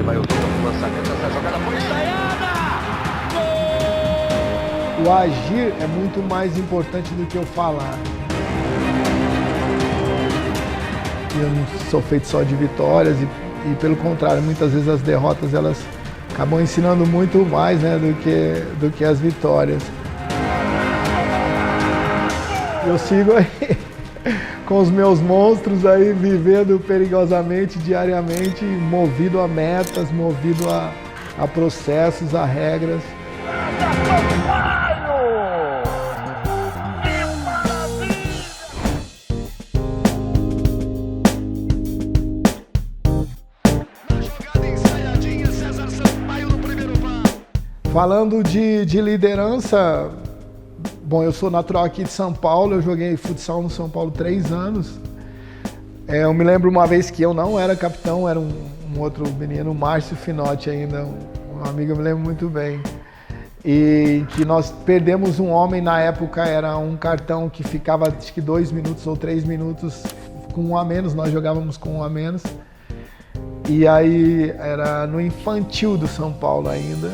Evailton no lançamento, essa jogada foi ensaiada! O agir é muito mais importante do que o falar. Eu não sou feito só de vitórias e pelo contrário, muitas vezes as derrotas elas acabam ensinando muito mais, né, do que as vitórias. Eu sigo aí com os meus monstros aí, vivendo perigosamente, diariamente, movido a metas, movido a processos, a regras. Falando de liderança, bom, eu sou natural aqui de São Paulo, eu joguei futsal no São Paulo 3 anos. Eu me lembro uma vez que eu não era capitão, era um outro menino, o Márcio Finotti ainda, um amigo, eu me lembro muito bem. E que nós perdemos um homem, na época era um cartão que ficava acho que 2 minutos ou 3 minutos com um a menos, nós jogávamos com um a menos. E aí era no infantil do São Paulo ainda.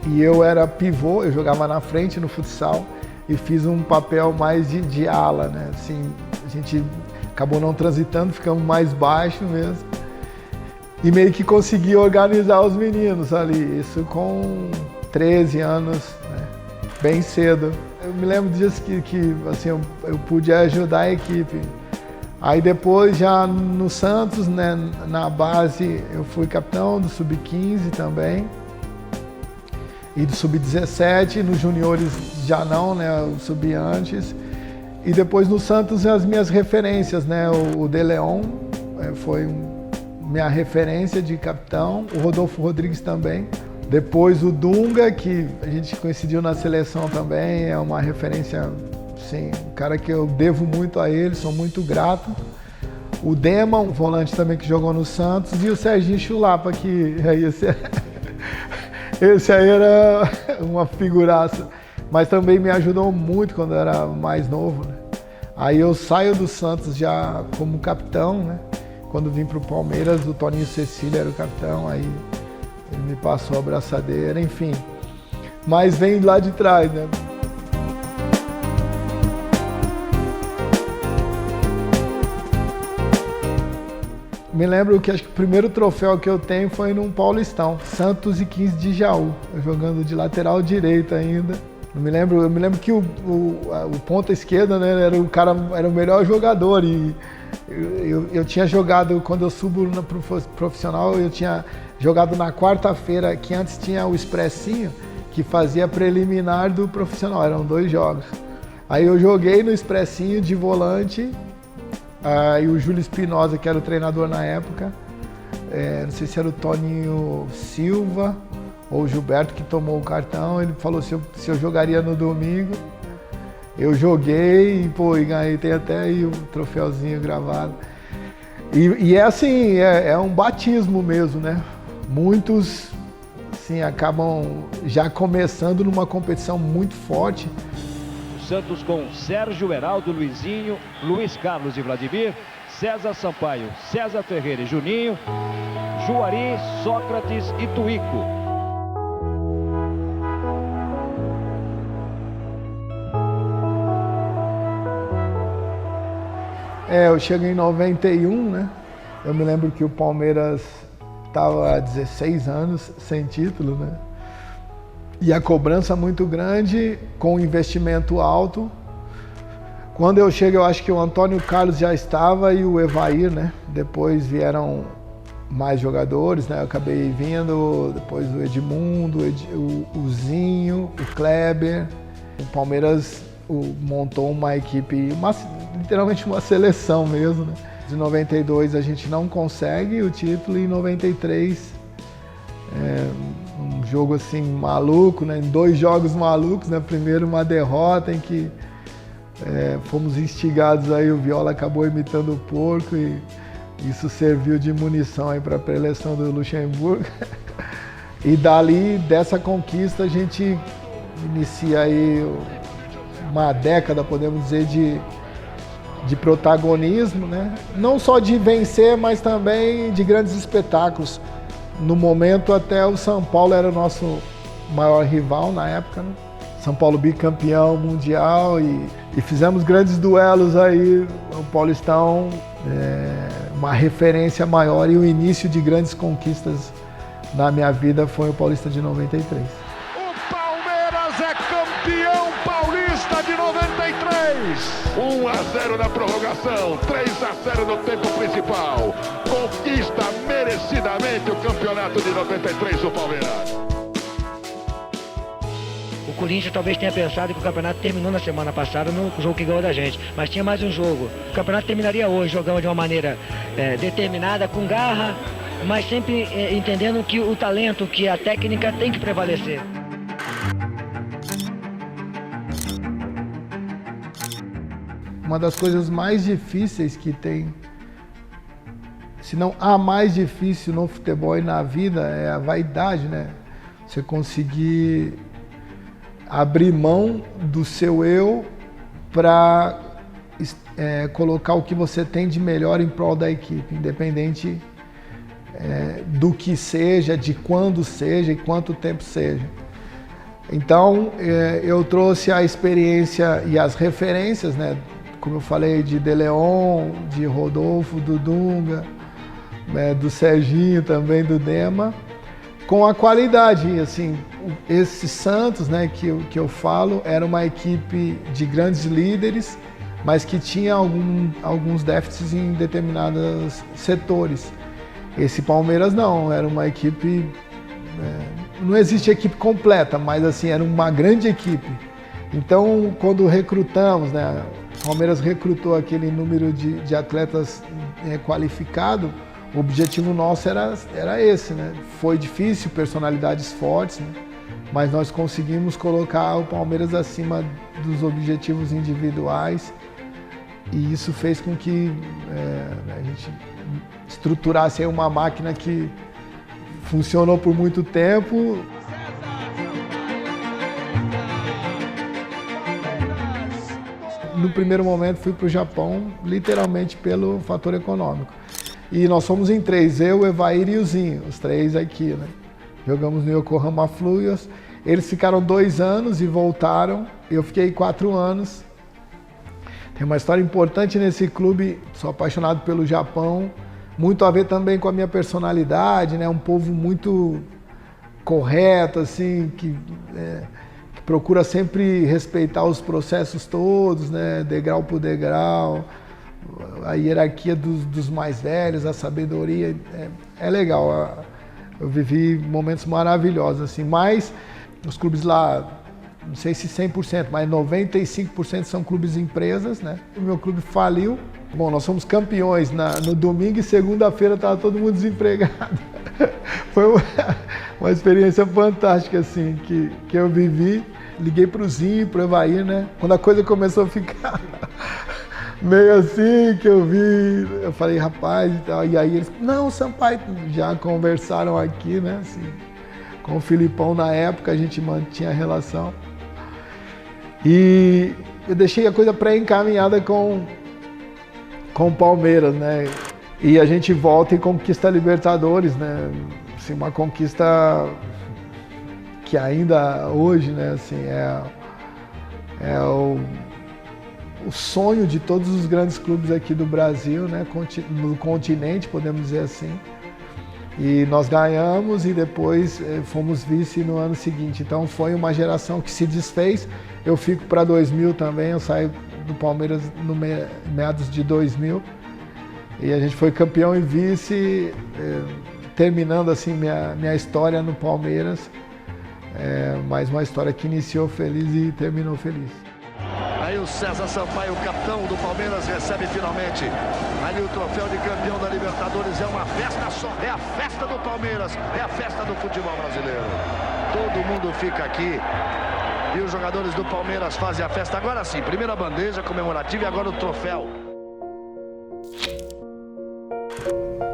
E eu era pivô, eu jogava na frente no futsal e fiz um papel mais de ala, né? Assim, a gente acabou não transitando, ficamos mais baixo mesmo. E meio que consegui organizar os meninos ali, isso com 13 anos, né? Bem cedo. Eu me lembro disso que assim, eu pude ajudar a equipe. Aí depois já no Santos, né, na base, eu fui capitão do Sub-15 também. E do Sub-17, nos juniores já não, né, o Sub antes. E depois no Santos as minhas referências, né, o De Leon foi minha referência de capitão, o Rodolfo Rodrigues também. Depois o Dunga, que a gente coincidiu na seleção também, é uma referência, sim, um cara que eu devo muito a ele, sou muito grato. O Dema, um volante também que jogou no Santos, e o Serginho Chulapa, que esse aí era uma figuraça, mas também me ajudou muito quando eu era mais novo, né? Aí eu saio do Santos já como capitão, né? Quando vim para o Palmeiras, o Toninho Cecília era o capitão, aí ele me passou a abraçadeira, enfim. Mas vem lá de trás, né? Me lembro que acho que o primeiro troféu que eu tenho foi num Paulistão, Santos e 15 de Jaú, eu jogando de lateral direito ainda. Eu me lembro que o ponta esquerda, né, era o melhor jogador e eu tinha jogado, quando eu subo pro profissional, eu tinha jogado na quarta-feira, que antes tinha o expressinho, que fazia preliminar do profissional, eram 2 jogos. Aí eu joguei no expressinho de volante. E o Júlio Espinosa, que era o treinador na época, não sei se era o Toninho Silva ou o Gilberto que tomou o cartão, ele falou se eu jogaria no domingo. Eu joguei e ganhei, tem até aí o troféuzinho gravado. E é assim, é um batismo mesmo, né? Muitos assim, acabam já começando numa competição muito forte. Santos com Sérgio, Heraldo, Luizinho, Luiz Carlos e Vladimir, César Sampaio, César Ferreira e Juninho, Juari, Sócrates e Tuico. Eu cheguei em 91, né? Eu me lembro que o Palmeiras estava há 16 anos sem título, né? E a cobrança muito grande, com investimento alto. Quando eu chego, eu acho que o Antônio Carlos já estava e o Evair, né? Depois vieram mais jogadores, né? Eu acabei vindo, depois o Edmundo, o Zinho, o Kleber. O Palmeiras montou uma equipe, literalmente uma seleção mesmo, né? De 92 a gente não consegue o título e em 93... um jogo assim maluco, né? Em 2 jogos malucos, né? Primeiro uma derrota em que fomos instigados aí, o Viola acabou imitando o porco e isso serviu de munição aí para a pré-eleição do Luxemburgo. E dali, dessa conquista, a gente inicia aí uma década, podemos dizer, de protagonismo, né? Não só de vencer, mas também de grandes espetáculos. No momento, até o São Paulo era o nosso maior rival na época, né? São Paulo bicampeão mundial e fizemos grandes duelos aí. O Paulistão uma referência maior e o início de grandes conquistas na minha vida foi o Paulista de 93. O Palmeiras é campeão paulista de 93. 1-0 na prorrogação, 3-0 no tempo principal. Conquista merecidamente o campeonato de 93 do Palmeiras. O Corinthians talvez tenha pensado que o campeonato terminou na semana passada no jogo que ganhou da gente, mas tinha mais um jogo. O campeonato terminaria hoje, jogando de uma maneira determinada, com garra, mas sempre entendendo que o talento, que a técnica tem que prevalecer. Uma das coisas mais difíceis que tem, se não a mais difícil no futebol e na vida, é a vaidade, né? Você conseguir abrir mão do seu eu para colocar o que você tem de melhor em prol da equipe, independente do que seja, de quando seja e quanto tempo seja. Então, eu trouxe a experiência e as referências, né? Como eu falei, de De Leon, de Rodolfo, do Dunga, do Serginho também, do Dema, com a qualidade. Assim, esse Santos, né, que eu falo, era uma equipe de grandes líderes, mas que tinha alguns déficits em determinados setores. Esse Palmeiras não, era uma equipe... não existe equipe completa, mas assim, era uma grande equipe. Então, quando recrutamos, né, o Palmeiras recrutou aquele número de atletas qualificados, o objetivo nosso era esse, né? Foi difícil, personalidades fortes, né? Mas nós conseguimos colocar o Palmeiras acima dos objetivos individuais e isso fez com que a gente estruturasse aí uma máquina que funcionou por muito tempo. No primeiro momento fui para o Japão, literalmente pelo fator econômico. E nós fomos em 3, eu, o Evair e o Zinho, os 3 aqui, né? Jogamos no Yokohama Fluvius. Eles ficaram 2 anos e voltaram. Eu fiquei 4 anos. Tem uma história importante nesse clube, sou apaixonado pelo Japão. Muito a ver também com a minha personalidade, né? Um povo muito correto, assim, que procura sempre respeitar os processos todos, né? Degrau por degrau. A hierarquia dos mais velhos, a sabedoria, é legal. Eu vivi momentos maravilhosos, assim, mas os clubes lá, não sei se 100%, mas 95% são clubes empresas, né? O meu clube faliu. Bom, nós fomos campeões no domingo e segunda-feira estava todo mundo desempregado. Foi uma experiência fantástica, assim, que eu vivi. Liguei para o Zinho, para o Evair, né? Quando a coisa começou a ficar meio assim, que eu vi, eu falei, rapaz, e tal. E aí eles, não, Sampaio, já conversaram aqui, né, assim, com o Filipão na época, a gente mantinha a relação. E eu deixei a coisa pré-encaminhada com o Palmeiras, né, e a gente volta e conquista a Libertadores, né, assim, uma conquista que ainda hoje, né, assim, é o sonho de todos os grandes clubes aqui do Brasil, né, no continente, podemos dizer assim. E nós ganhamos e depois fomos vice no ano seguinte. Então foi uma geração que se desfez. Eu fico para 2000 também, eu saio do Palmeiras no meados de 2000. E a gente foi campeão e vice, terminando assim minha história no Palmeiras. Mais uma história que iniciou feliz e terminou feliz. Aí o César Sampaio, o capitão do Palmeiras, recebe finalmente ali o troféu de campeão da Libertadores. É uma festa só, é a festa do Palmeiras, é a festa do futebol brasileiro. Todo mundo fica aqui e os jogadores do Palmeiras fazem a festa. Agora sim, primeira bandeja comemorativa e agora o troféu.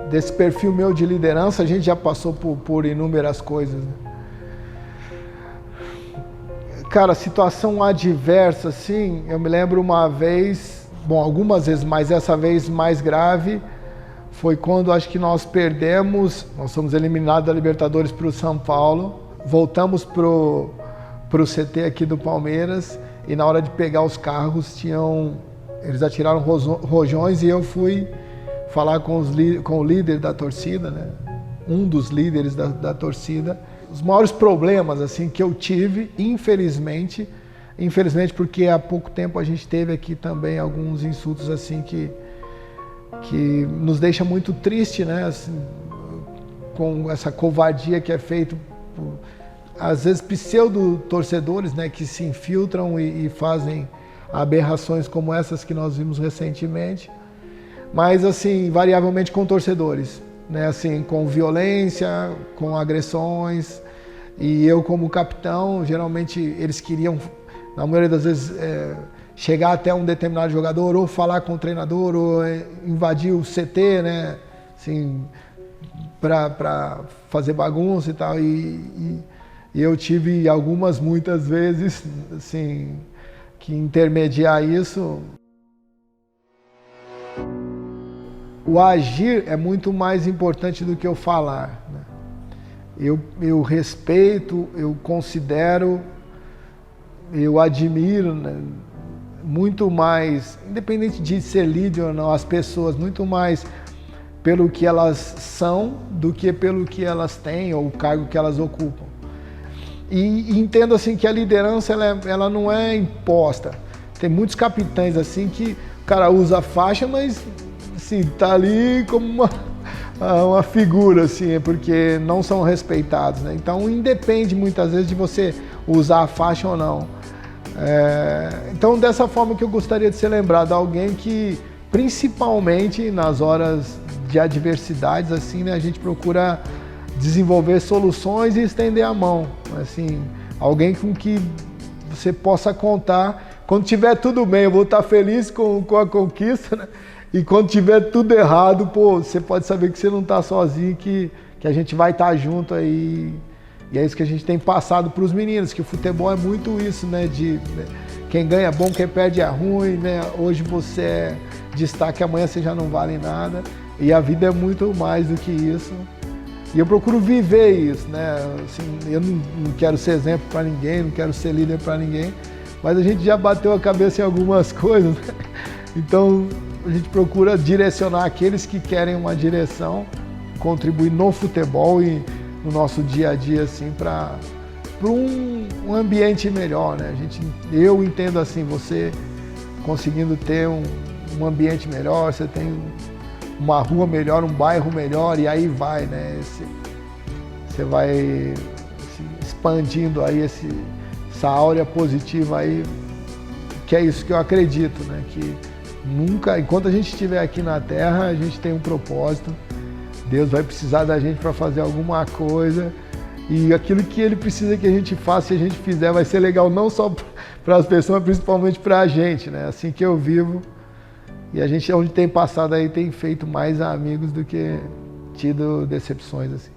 Desse perfil meu de liderança, a gente já passou por inúmeras coisas, né? Cara, situação adversa, assim, eu me lembro uma vez, bom, algumas vezes, mas essa vez mais grave, foi quando acho que nós perdemos, nós fomos eliminados da Libertadores para o São Paulo, voltamos pro CT aqui do Palmeiras e na hora de pegar os carros eles atiraram rojões e eu fui falar com o líder da torcida, né? Um dos líderes da torcida. Os maiores problemas assim que eu tive, infelizmente porque há pouco tempo a gente teve aqui também alguns insultos assim que nos deixa muito triste, né? Assim, com essa covardia que é feita por, às vezes, pseudo-torcedores, né? Que se infiltram e fazem aberrações como essas que nós vimos recentemente, mas assim, invariavelmente com torcedores, né? Assim, com violência, com agressões, e eu como capitão, geralmente eles queriam, na maioria das vezes, chegar até um determinado jogador, ou falar com o treinador, ou invadir o CT, né? Assim, para fazer bagunça e tal, e eu tive muitas vezes, assim, que intermediar isso. O agir é muito mais importante do que o falar, né? Eu respeito, eu considero, eu admiro, né, muito mais, independente de ser líder ou não, as pessoas, muito mais pelo que elas são do que pelo que elas têm ou o cargo que elas ocupam. E entendo assim que a liderança ela não é imposta. Tem muitos capitães assim que o cara usa a faixa, mas assim, tá ali como uma figura, assim, porque não são respeitados, né? Então independe muitas vezes de você usar a faixa ou não. Então dessa forma que eu gostaria de ser lembrado, alguém que principalmente nas horas de adversidades, assim, né, a gente procura desenvolver soluções e estender a mão, assim, alguém com que você possa contar. Quando tiver tudo bem, eu vou estar feliz com a conquista, né? E quando tiver tudo errado, pô, você pode saber que você não está sozinho, que a gente vai estar junto aí. E é isso que a gente tem passado para os meninos, que o futebol é muito isso, né? Quem ganha é bom, quem perde é ruim, né? Hoje você é destaque, amanhã você já não vale nada. E a vida é muito mais do que isso. E eu procuro viver isso, né? Assim, eu não quero ser exemplo para ninguém, não quero ser líder para ninguém, mas a gente já bateu a cabeça em algumas coisas, né? Então a gente procura direcionar aqueles que querem uma direção, contribuir no futebol e no nosso dia a dia, assim, para um ambiente melhor, né? Eu entendo assim, você conseguindo ter um ambiente melhor, você tem uma rua melhor, um bairro melhor, e aí vai, né? Você vai expandindo aí essa áurea positiva aí, que é isso que eu acredito, né? Que nunca, enquanto a gente estiver aqui na Terra, a gente tem um propósito. Deus vai precisar da gente para fazer alguma coisa, e aquilo que Ele precisa que a gente faça, se a gente fizer, vai ser legal não só para as pessoas, mas principalmente para a gente, né? Assim que eu vivo. E a gente, onde tem passado aí, tem feito mais amigos do que tido decepções, assim.